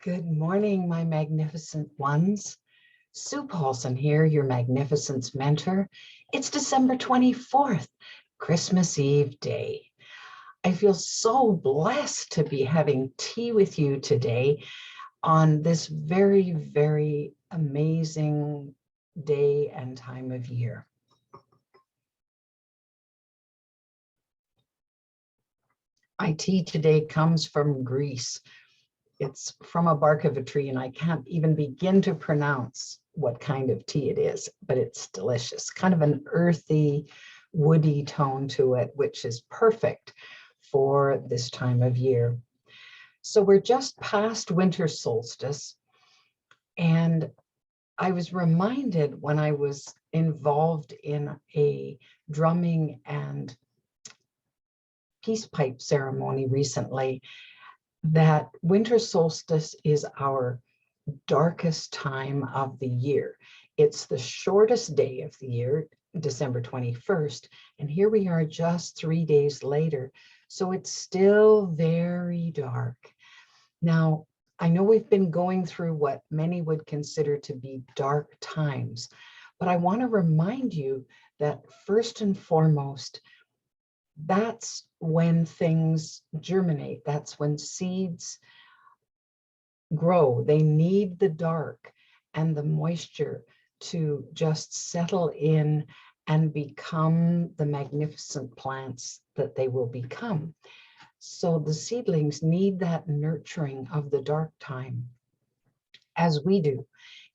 Good morning, my magnificent ones. Sue Paulson here, your magnificence mentor. It's December 24th, Christmas Eve day. I feel so blessed to be having tea with you today on this very, very amazing day and time of year. My tea today comes from Greece. It's from a bark of a tree, and I can't even begin to pronounce what kind of tea it is, but it's delicious. Kind of an earthy, woody tone to it, which is perfect for this time of year. So we're just past winter solstice, and I was reminded when I was involved in a drumming and peace pipe ceremony recently that winter solstice is our darkest time of the year. It's the shortest day of the year, December 21st, and here we are just 3 days later. So it's still very dark. Now, I know we've been going through what many would consider to be dark times, but I want to remind you that first and foremost, that's when things germinate. That's when seeds grow. They need the dark and the moisture to just settle in and become the magnificent plants that they will become. So the seedlings need that nurturing of the dark time, as we do.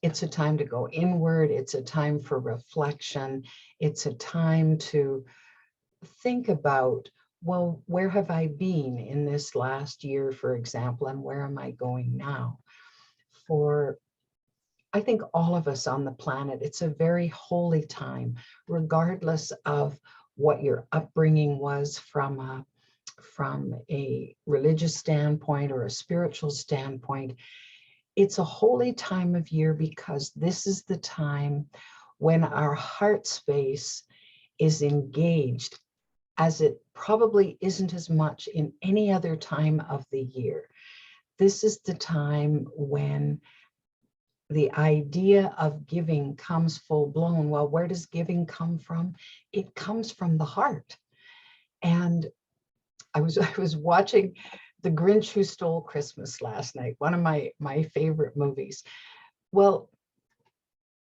It's a time to go inward. It's a time for reflection. It's a time to think about, well, where have I been in this last year, for example, and where am I going now? For, I think, all of us on the planet, it's a very holy time, regardless of what your upbringing was from a religious standpoint or a spiritual standpoint. It's a holy time of year because this is the time when our heart space is engaged, as it probably isn't as much in any other time of the year. This is the time when the idea of giving comes full blown. Well, where does giving come from? It comes from the heart. And I was watching The Grinch Who Stole Christmas last night, one of my favorite movies. Well,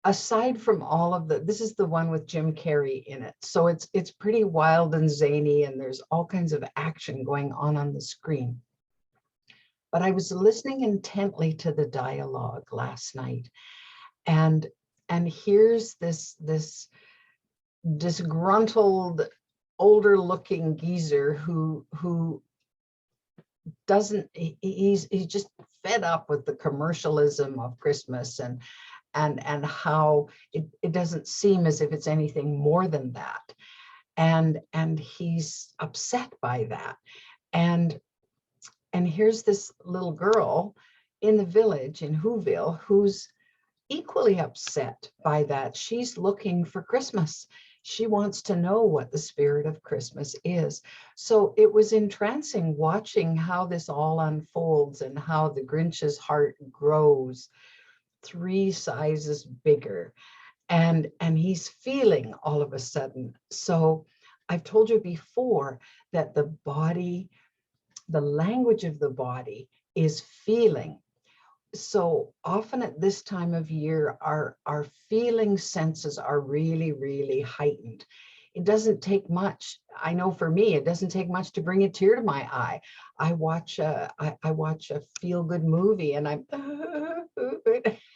aside from all of this is the one with Jim Carrey in it. So it's pretty wild and zany, and there's all kinds of action going on the screen. But I was listening intently to the dialogue last night, and here's this disgruntled, older looking geezer who doesn't, he's just fed up with the commercialism of Christmas and how it doesn't seem as if it's anything more than that. And he's upset by that. And here's this little girl in the village in Whoville who's equally upset by that. She's looking for Christmas. She wants to know what the spirit of Christmas is. So it was entrancing watching how this all unfolds and how the Grinch's heart grows 3 sizes bigger, and he's feeling all of a sudden. So I've told you before that the body, the language of the body is feeling. So often at this time of year, our feeling senses are really, really heightened. It doesn't take much. I know for me, it doesn't take much to bring a tear to my eye. I watch a feel-good movie and I'm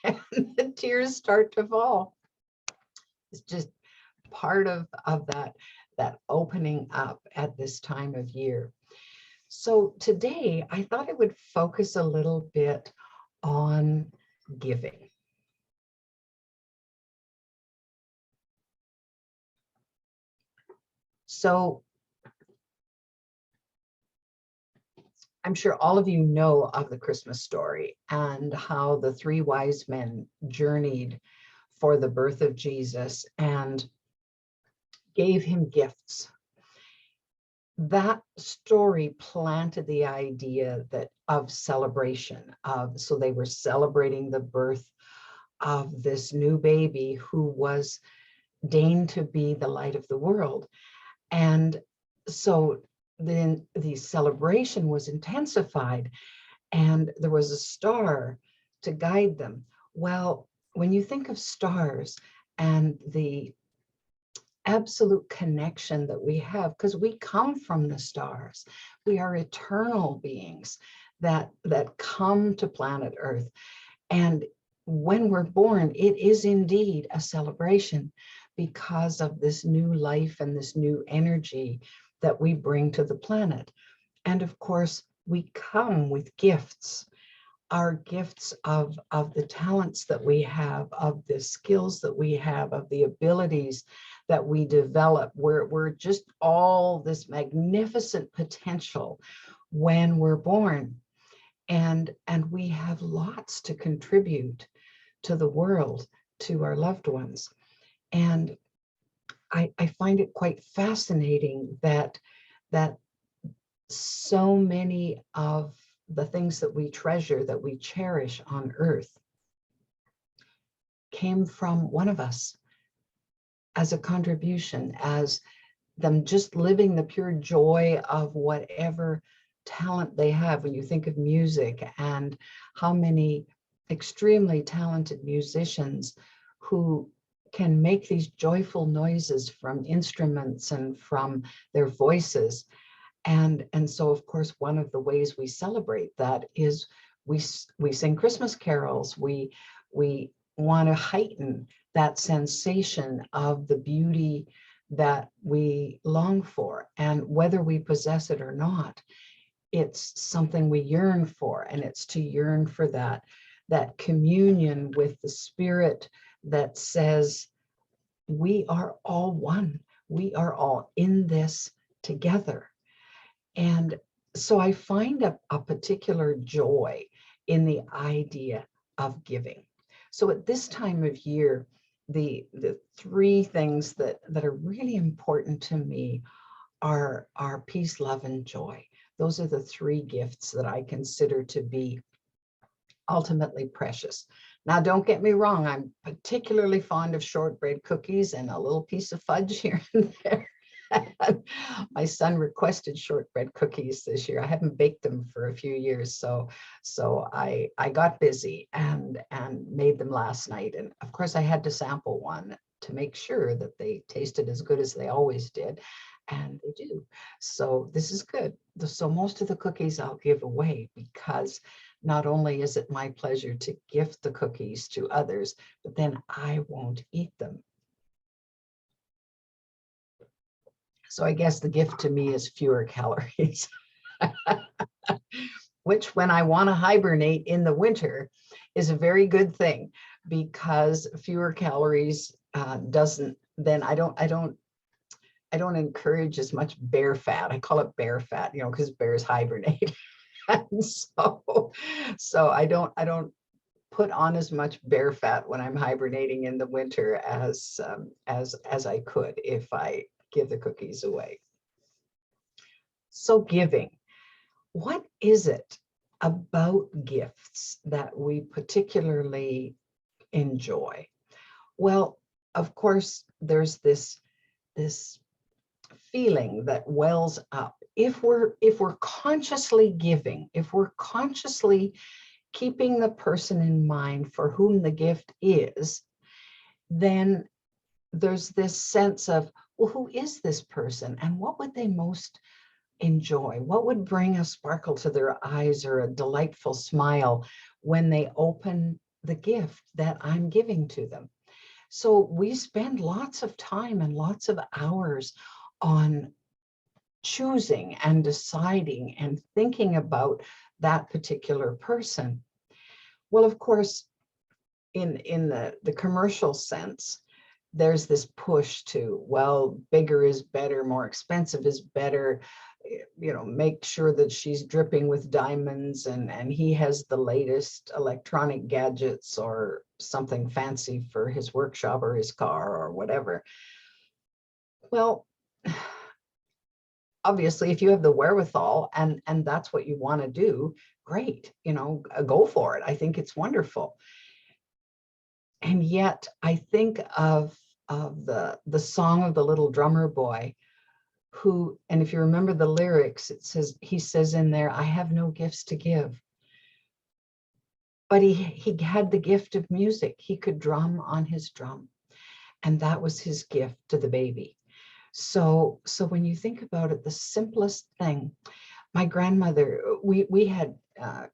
and the tears start to fall. It's just part of that opening up at this time of year. So today I thought I would focus a little bit on giving. So I'm sure all of you know of the Christmas story and how the 3 wise men journeyed for the birth of Jesus and gave him gifts. that story planted the idea that of celebration of, so they were celebrating the birth of this new baby who was deigned to be the light of the world. And so then the celebration was intensified, and there was a star to guide them. Well, when you think of stars and the absolute connection that we have, because we come from the stars, we are eternal beings that come to planet Earth. And when we're born, it is indeed a celebration because of this new life and this new energy that we bring to the planet. And of course, we come with gifts, our gifts of the talents that we have, of the skills that we have, of the abilities that we develop. We're just all this magnificent potential when we're born. And we have lots to contribute to the world, to our loved ones. And I find it quite fascinating that so many of the things that we treasure, that we cherish on Earth, came from one of us as a contribution, as them just living the pure joy of whatever talent they have. When you think of music and how many extremely talented musicians who can make these joyful noises from instruments and from their voices. And so, of course, one of the ways we celebrate that is we sing Christmas carols. We want to heighten that sensation of the beauty that we long for. And whether we possess it or not, it's something we yearn for. And it's to yearn for that communion with the spirit that says, we are all one. We are all in this together. And so I find a particular joy in the idea of giving. So at this time of year, the three things that are really important to me are peace, love, and joy. Those are the three gifts that I consider to be ultimately precious. Now, don't get me wrong, I'm particularly fond of shortbread cookies and a little piece of fudge here and there. My son requested shortbread cookies this year. I haven't baked them for a few years, so I got busy and made them last night. And of course, I had to sample one to make sure that they tasted as good as they always did, and they do. So this is good. So most of the cookies I'll give away, because not only is it my pleasure to gift the cookies to others, but then I won't eat them. So I guess the gift to me is fewer calories, which when I want to hibernate in the winter is a very good thing, because fewer calories then I don't encourage as much bear fat. I call it bear fat, because bears hibernate. And so I don't put on as much bear fat when I'm hibernating in the winter as I could if I give the cookies away. So giving, what is it about gifts that we particularly enjoy? Well, of course, there's this feeling that wells up. If we're consciously giving, if we're consciously keeping the person in mind for whom the gift is, then there's this sense of, well, who is this person and what would they most enjoy? What would bring a sparkle to their eyes or a delightful smile when they open the gift that I'm giving to them? So we spend lots of time and lots of hours on choosing and deciding and thinking about that particular person. Well, of course, in the commercial sense, there's this push to, well, bigger is better, more expensive is better, make sure that she's dripping with diamonds and he has the latest electronic gadgets or something fancy for his workshop or his car or whatever. Well, obviously, if you have the wherewithal and that's what you want to do, great, go for it. I think it's wonderful. And yet I think of the song of the little drummer boy who, and if you remember the lyrics, he says in there, I have no gifts to give. But he had the gift of music. He could drum on his drum. And that was his gift to the baby. So when you think about it, the simplest thing, my grandmother, we had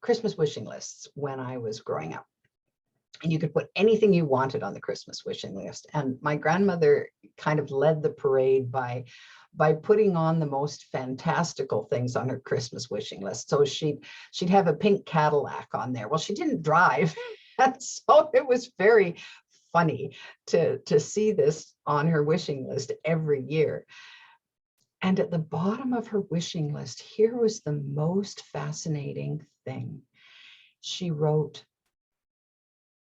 Christmas wishing lists when I was growing up. And you could put anything you wanted on the Christmas wishing list. And my grandmother kind of led the parade by putting on the most fantastical things on her Christmas wishing list. So she'd have a pink Cadillac on there. Well, she didn't drive. And so it was very funny to see this on her wishing list every year. And at the bottom of her wishing list, here was the most fascinating thing. She wrote,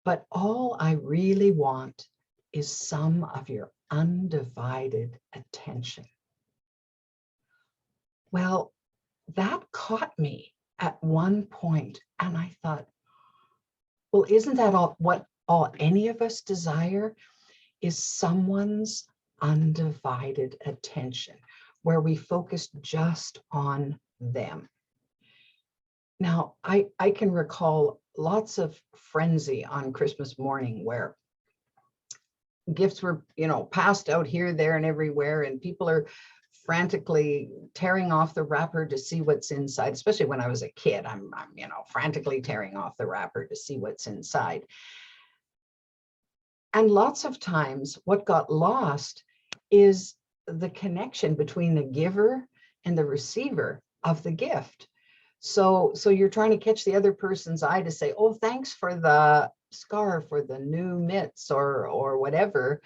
but all I really want is some of your undivided attention. Well, that caught me at one point, and I thought, well, isn't that all any of us desire, is someone's undivided attention, where we focus just on them. Now, I can recall lots of frenzy on Christmas morning where gifts were, passed out here, there, and everywhere, and people are frantically tearing off the wrapper to see what's inside. Especially when I was a kid, I'm frantically tearing off the wrapper to see what's inside. And lots of times what got lost is the connection between the giver and the receiver of the gift. So you're trying to catch the other person's eye to say, oh, thanks for the scarf or the new mitts or whatever.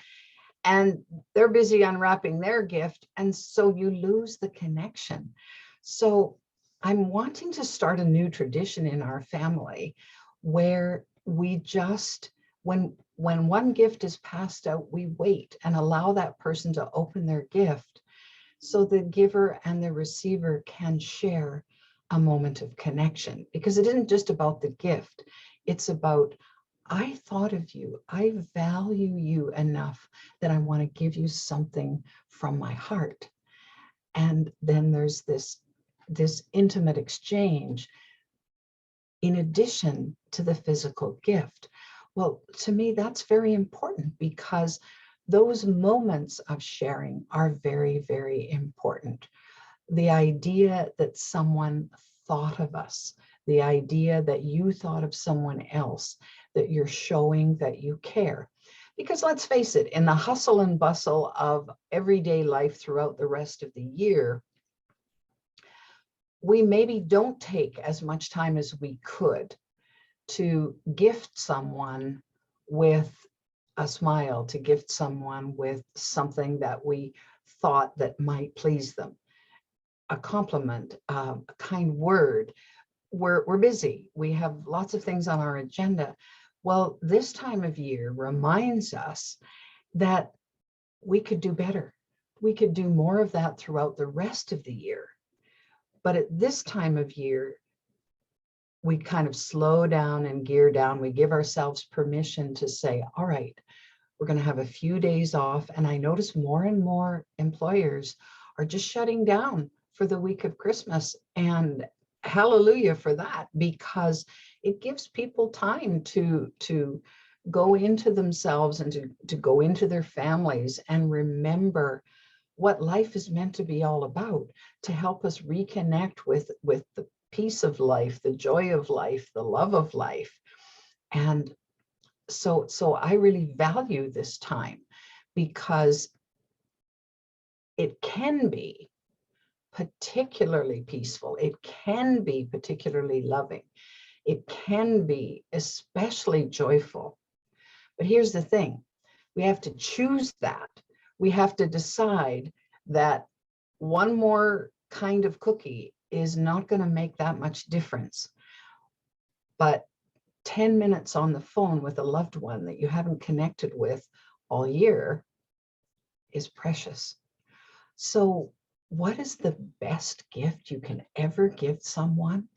And they're busy unwrapping their gift. And so you lose the connection. So I'm wanting to start a new tradition in our family where we just, when one gift is passed out, we wait and allow that person to open their gift so the giver and the receiver can share a moment of connection. Because it isn't just about the gift. It's about, I thought of you. I value you enough that I want to give you something from my heart. And then there's this intimate exchange in addition to the physical gift. Well, to me, that's very important because those moments of sharing are very, very important. The idea that someone thought of us, the idea that you thought of someone else, that you're showing that you care. Because let's face it, in the hustle and bustle of everyday life throughout the rest of the year, we maybe don't take as much time as we could to gift someone with a smile, to gift someone with something that we thought that might please them. A compliment, a kind word. We're busy. We have lots of things on our agenda. Well, this time of year reminds us that we could do better. We could do more of that throughout the rest of the year. But at this time of year, we kind of slow down and gear down. We give ourselves permission to say, all right, we're going to have a few days off. And I notice more and more employers are just shutting down for the week of Christmas. And hallelujah for that, because it gives people time to go into themselves and to go into their families and remember what life is meant to be all about, to help us reconnect with the peace of life, the joy of life, the love of life. And so I really value this time because it can be particularly peaceful. It can be particularly loving. It can be especially joyful. But here's the thing, we have to choose that. We have to decide that one more kind of cookie is not going to make that much difference. But 10 minutes on the phone with a loved one that you haven't connected with all year is precious. So what is the best gift you can ever give someone?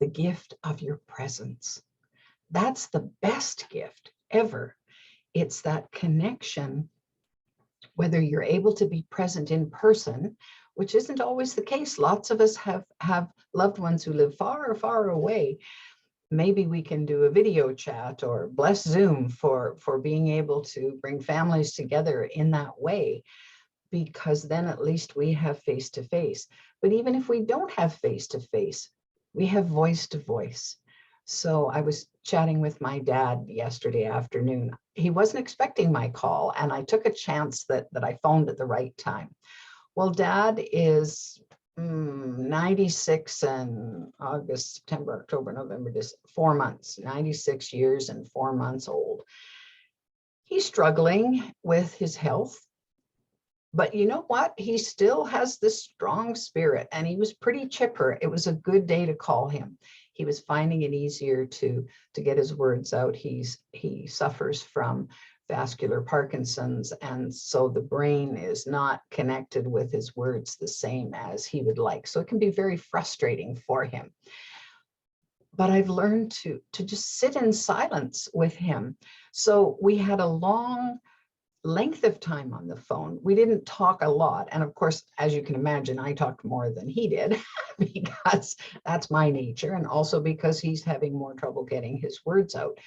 The gift of your presence. That's the best gift ever. It's that connection, whether you're able to be present in person, which isn't always the case. Lots of us have loved ones who live far, far away. Maybe we can do a video chat, or bless Zoom for being able to bring families together in that way, because then at least we have face to face. But even if we don't have face to face, we have voice to voice. So I was chatting with my dad yesterday afternoon. He wasn't expecting my call, and I took a chance that I phoned at the right time. Well, Dad is 96 in August, September, October, November, just 4 months, 96 years and 4 months old. He's struggling with his health, but you know what? He still has this strong spirit, and he was pretty chipper. It was a good day to call him. He was finding it easier to get his words out. He suffers from vascular Parkinson's, and so the brain is not connected with his words the same as he would like. So it can be very frustrating for him. But I've learned to just sit in silence with him. So we had a long length of time on the phone. We didn't talk a lot. And of course, as you can imagine, I talked more than he did because that's my nature, and also because he's having more trouble getting his words out.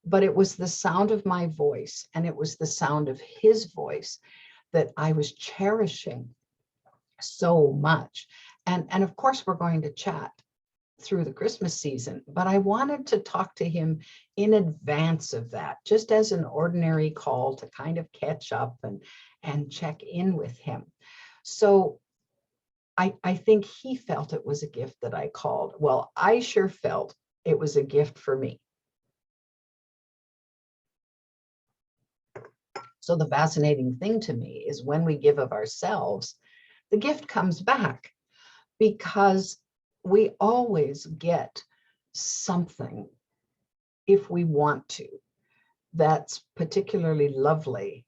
But it was the sound of my voice, and it was the sound of his voice that I was cherishing so much. And of course, we're going to chat through the Christmas season, but I wanted to talk to him in advance of that, just as an ordinary call to kind of catch up and check in with him. So I think he felt it was a gift that I called. Well, I sure felt it was a gift for me. So the fascinating thing to me is when we give of ourselves, the gift comes back, because we always get something, if we want to, that's particularly lovely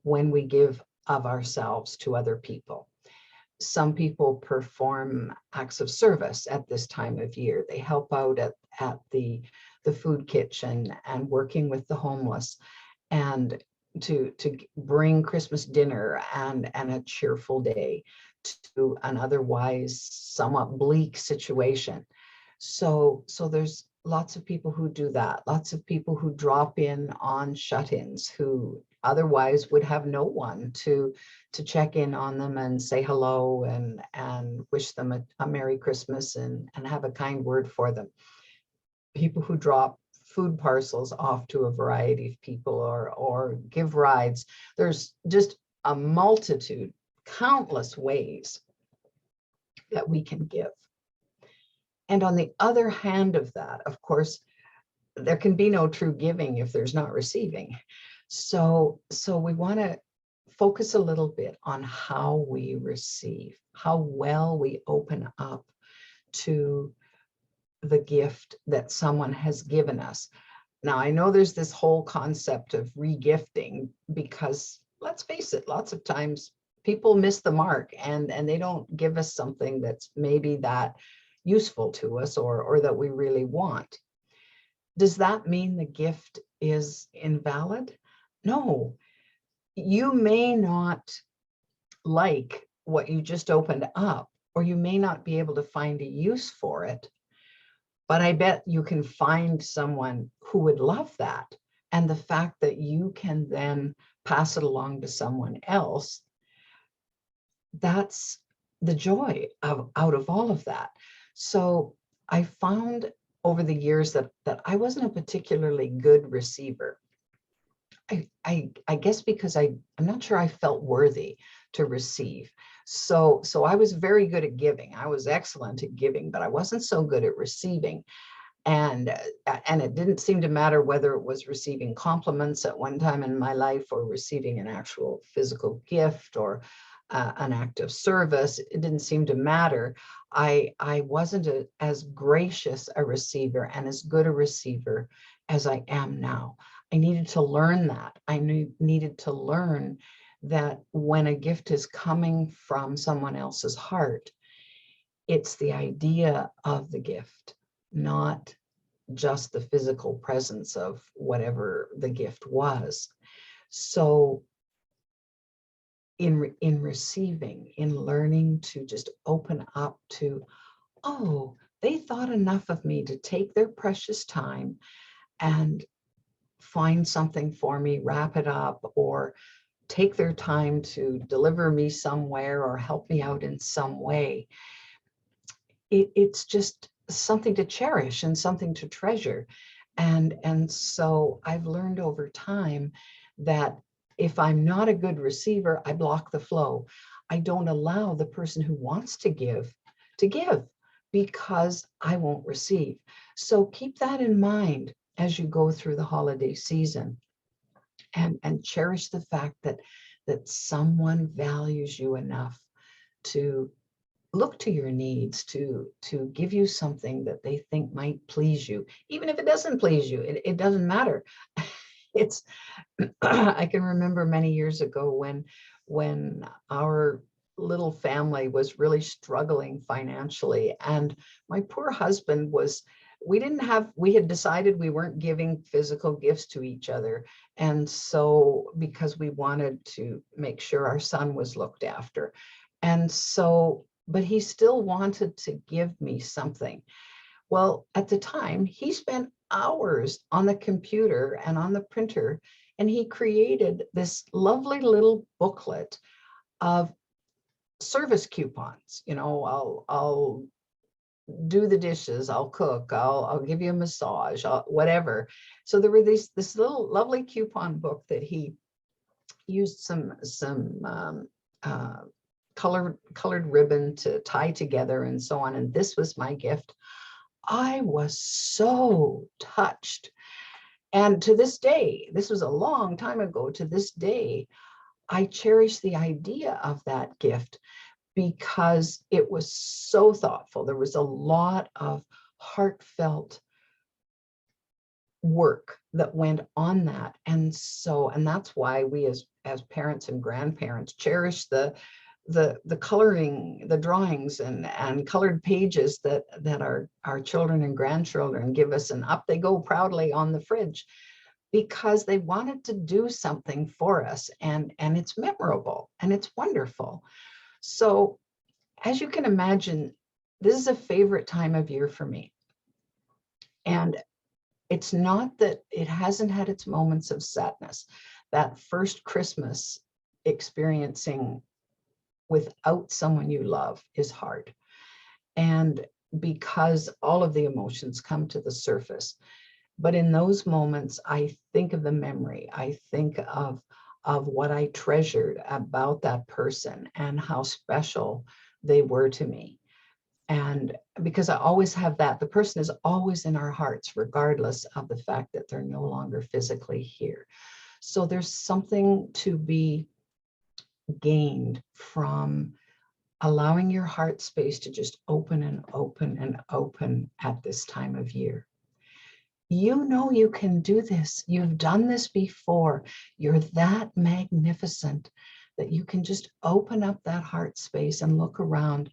when we give of ourselves to other people. Some people perform acts of service at this time of year. They help out at the food kitchen and working with the homeless, and to bring Christmas dinner and a cheerful day to an otherwise somewhat bleak situation. So there's lots of people who do that. Lots of people who drop in on shut-ins who otherwise would have no one to check in on them and say hello and wish them a Merry Christmas and have a kind word for them. People who drop food parcels off to a variety of people, or give rides. There's just a multitude, countless ways that we can give. And on the other hand of that, of course, there can be no true giving if there's not receiving. So we want to focus a little bit on how we receive, how well we open up to the gift that someone has given us. Now, I know there's this whole concept of regifting, because let's face it, lots of times people miss the mark and they don't give us something that's maybe that useful to us or that we really want. Does that mean the gift is invalid? No. You may not like what you just opened up, or you may not be able to find a use for it, but I bet you can find someone who would love that. And the fact that you can then pass it along to someone else, that's the joy out of all of that. So I found over the years that I wasn't a particularly good receiver. I guess because I'm not sure I felt worthy to receive. So I was very good at giving. I was excellent at giving, but I wasn't so good at receiving. And it didn't seem to matter whether it was receiving compliments at one time in my life, or receiving an actual physical gift, or an act of service. It didn't seem to matter. I wasn't as gracious a receiver and as good a receiver as I am now. I needed to learn that. I needed to learn that when a gift is coming from someone else's heart, it's the idea of the gift, not just the physical presence of whatever the gift was. So in receiving, in learning to just open up to, oh, they thought enough of me to take their precious time and find something for me, wrap it up, or take their time to deliver me somewhere or help me out in some way. It's just something to cherish and something to treasure. And so I've learned over time that if I'm not a good receiver, I block the flow. I don't allow the person who wants to give because I won't receive. So keep that in mind as you go through the holiday season, and cherish the fact that someone values you enough to look to your needs, to give you something that they think might please you. Even if it doesn't please you, it doesn't matter. It's I can remember many years ago when our little family was really struggling financially, and my poor husband was, we had decided we weren't giving physical gifts to each other. And so, because we wanted to make sure our son was looked after. And so, but he still wanted to give me something. Well, at the time, he spent hours on the computer and on the printer, and he created this lovely little booklet of service coupons. You know, I'll do the dishes, I'll cook, I'll give you a massage, whatever. So there were this little lovely coupon book that he used some colored ribbon to tie together and so on. And this was my gift. I was so touched. And to this day, this was a long time ago, to this day, I cherish the idea of that gift because it was so thoughtful. There was a lot of heartfelt work that went on that. And that's why we as parents and grandparents cherish the coloring, the drawings and colored pages that our children and grandchildren give us, and up they go proudly on the fridge, because they wanted to do something for us, and it's memorable and it's wonderful. So as you can imagine, this is a favorite time of year for me. And it's not that it hasn't had its moments of sadness. That first Christmas experiencing without someone you love is hard. And because all of the emotions come to the surface. But in those moments, I think of the memory. I think of what I treasured about that person and how special they were to me. And because I always have that, the person is always in our hearts, regardless of the fact that they're no longer physically here. So there's something to be gained from allowing your heart space to just open and open and open at this time of year. You know you can do this. You've done this before. You're that magnificent that you can just open up that heart space and look around.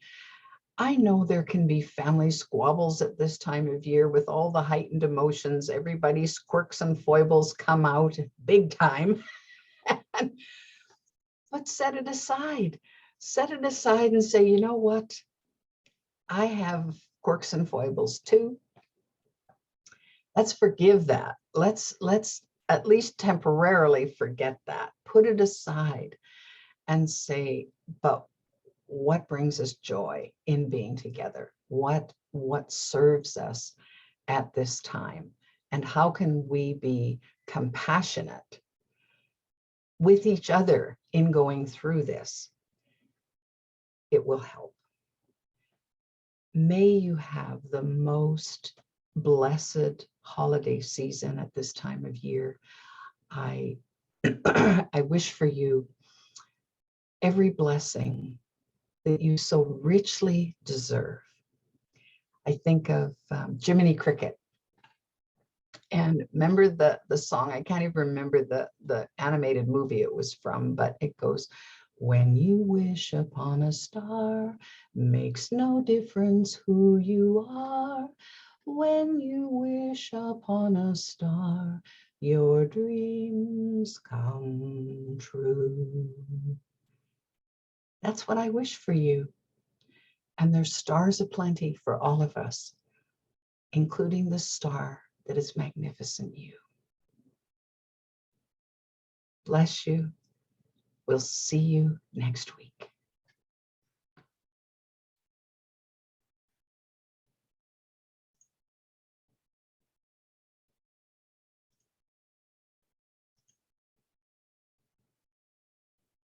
I know there can be family squabbles at this time of year with all the heightened emotions. Everybody's quirks and foibles come out big time. But set it aside. Set it aside and say, you know what? I have quirks and foibles too. Let's forgive that. Let's at least temporarily forget that. Put it aside and say, but what brings us joy in being together? What serves us at this time? And how can we be compassionate with each other in going through this? It will help. May you have the most blessed holiday season at this time of year. I wish for you every blessing that you so richly deserve. I think of Jiminy Cricket And remember the song, I can't even remember the animated movie it was from, but it goes, when you wish upon a star, makes no difference who you are. When you wish upon a star, your dreams come true. That's what I wish for you. And there's stars aplenty for all of us, including the star that is magnificent you. Bless you. We'll see you next week.